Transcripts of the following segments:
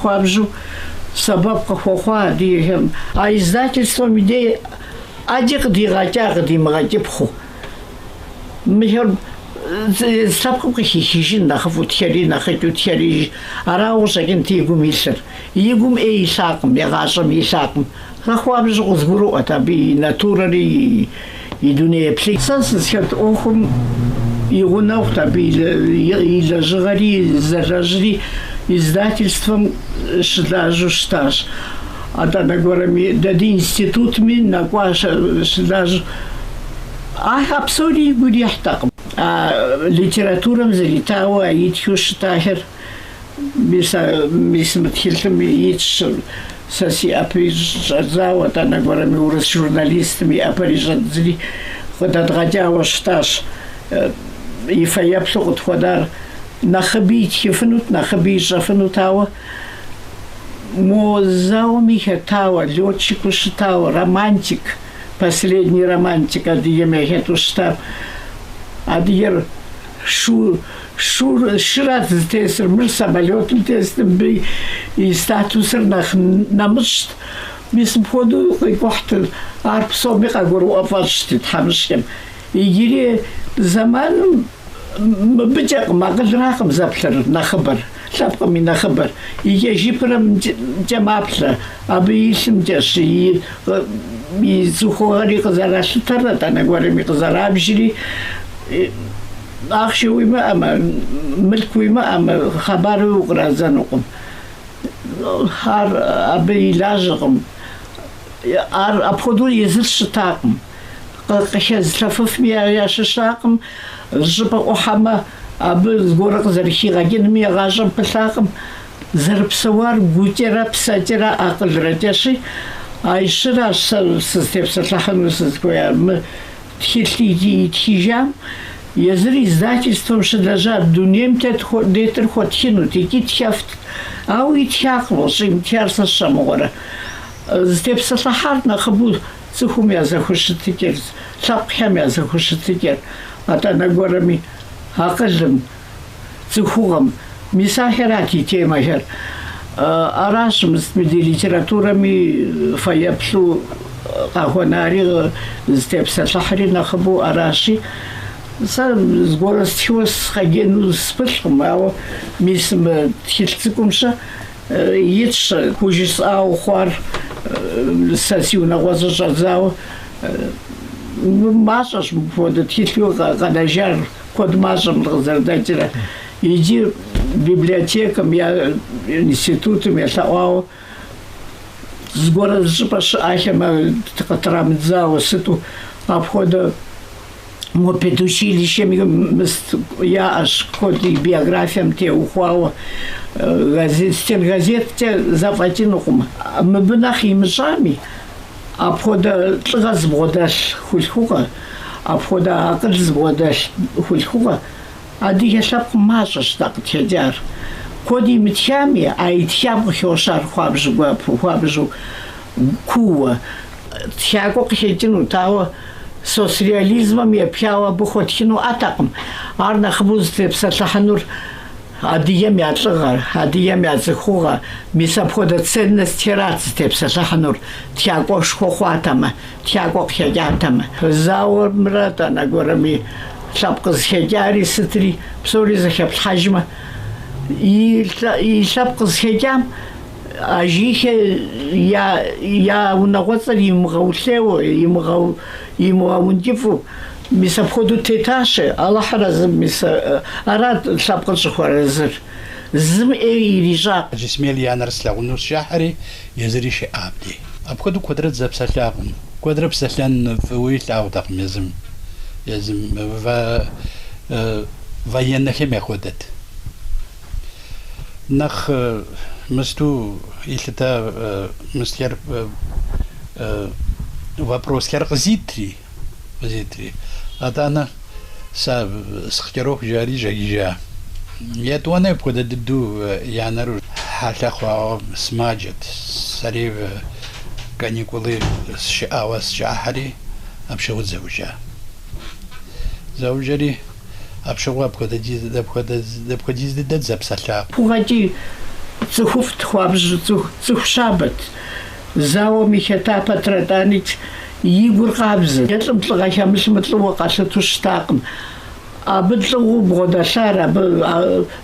хуабжу сабаб кахохва дихем, а издательством идея адик дигатяг димагатипху. Михер сапку хихижин нахву тхери нахету тхери араусаген тигум исер. Игум исакм ягашам исакм. Кахуабжу узгуру атаби натурари идуне пси. Сансхет охум игунаух таби или жгари заражри издательством шдажу штаж. А да нагорами дади институтми накваша шдаж. А абсолютно гудяхтак. А литературам залетала итюш тахер. Мисматхилтами итш саси априжазава да нагорами урыс журналистами априжазли. Когда дгадява штаж и фаяпсу ходар нахабить хифнут нахабить жафнутава. Мозау михетава летчику шитава романтик. Последний романтик адьеме хету штаб адьер шурат тесер мир самолетом тестом би и статусер намышт бисм ходу кохтел арпсоми кагуру афарштит хамшем игире заман бычак магалрахм заплер нахабар шапками нахабар и ежипром джамапла абисим джаши и сухари казарашутара танагварами казарабжили ахшуима ама милкуима ама хабару гразанукум хар абилажгум ар апходу езшитакум кахезлафуф мияшшакум жпа охама абыз горак зархигаген миягажам псакум зарпсавар гутера псатера акылратяши Айшира состепсатлахану соскоя мы тхили тхижам язри издательством шедажа дунем детер хотхинут и тхяфт ау и тхяхвошим тхярса шамора степсатлахар нахабу цухумя захушитикер сапхямя захушитикер ата нагорами акалым цухугам мисахерати темахер арашм с литературами фаяпсу ахонари степсатлахри нахабу араши сам сгорастхиос хагену спылхм ау мисм тхилцикумша итш кужис ау хвар сасиуна гозажазау масаш под тхилю гадажар код масам разардатера иди библиотекам я институтам я сауау с города жпаш ахема трамдзау сыту обхода мо педучилищем я аж код и биографиям те ухвау газет те заплатинухум мы бнах им жами обхода газбодаш хульхуга обхода газбодаш хульхуга Ади я шапку мажешь так тядяр. Коди митями, а и тябу хёшар хуабжу куа. Тяго кхетину тао соцреализмом я пьяла бухотхину атаком. Арна хбузте псатлаханур адиями атлыгар, адиями ацыхуга. Мисапхода ценность рацте псатлаханур. Тяго шхохуатама, тяго кхедятама. Заур мрата на горами. Шапка схедяри сытри, псори захеп хажма. И шапка схедям, а жихе я унагоцар им гаулево, им гаунтифу, миса входу теташе, Аллах разым миса арад шапка шухаразыр. Зым рижа. Жисмели янарслягунур шахари, язриши абди. Обходу квадрат запсатлягун. Квадрат псатлян в уитлаудах мезым. Язым в военных ходят. Нах мсту, если это мстер вопрос херзитри, а то она с хтерох жари жарижа. Я то не обхода ду я нару хахахва смаджет сарив каникулы с шавас шахари обшевут заужа. Заужари обшеву обхода дабходи дед запсаля. Пугади цыхуф тхуабжьу цыху щабэт. Зауэм илъэта патратӏанитӏ и гур къабзэ. ЕлӀым лӀыгъэ хэмылъымэ лӀыуэ къэлъыту щытакъым. Абы лӀыгъуу бгъуэдэлъар, абы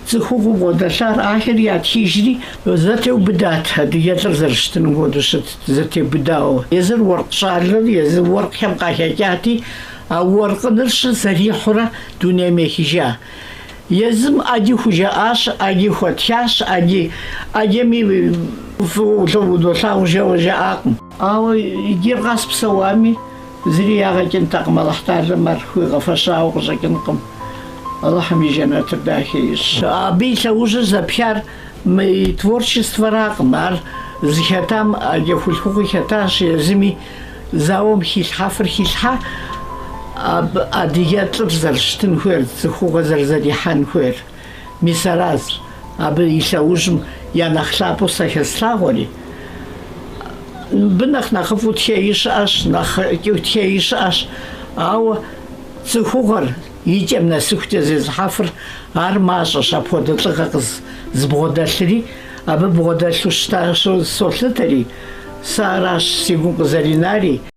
цӀыхугъуу бгъуэдэлъар ахэр ятхижри зэтеубыдат адыгэ лӀыр зэрыщытыным хуэдэу щытт, зэтеубыдауэ. Езыр уэркъ щӀалэр, езыр уэркъхэм къалъэкӀати, а уэркъыныр щыр зэрихьурэ дунейм ехыжа. Езым Ӏэди хужаӀащ, Ӏэди хуэтхащ, Ӏэдеми удолъагъу жэуэ жаӀакъым. Ауэ иджыр къэс псэуами, зыри ягъэкӀынтэкъым, Аллахь Тӏалэм ар хуигъэфэщауэ къыщӀэкӀынкъым. Аллахьым и жэнэтыр дахэ ищӀ. Абы и лъэужьыр зэплъар и творчествэракъым. Ар зыхэтам Ӏэджэ хулъхугъуи хэтащ, езыми зауэм хилъхьэфыр хилъхьэ, адыгэ лӀыр зэрыщытын хуейр, цӀыхугъэ зэрызэрихьэн хуейр. Мис аращ абы и лъэужьым я нэхъ лъапӀэу сэхэслъагъуэри. Мыбы нэхъыфӀу техъей щыӀэщ, нэхъ техъей щыӀэщ, ауэ цӀыхугъэр и кӀэм нэсыхукӀэ зезыхьэфыр ар мащӀэщ. Апхуэдэ лӀыгъэ збгъуэдэлъри, абы бгъуэдэлъу щытащ солъытэри. Сэ аращ си гум къызэринари.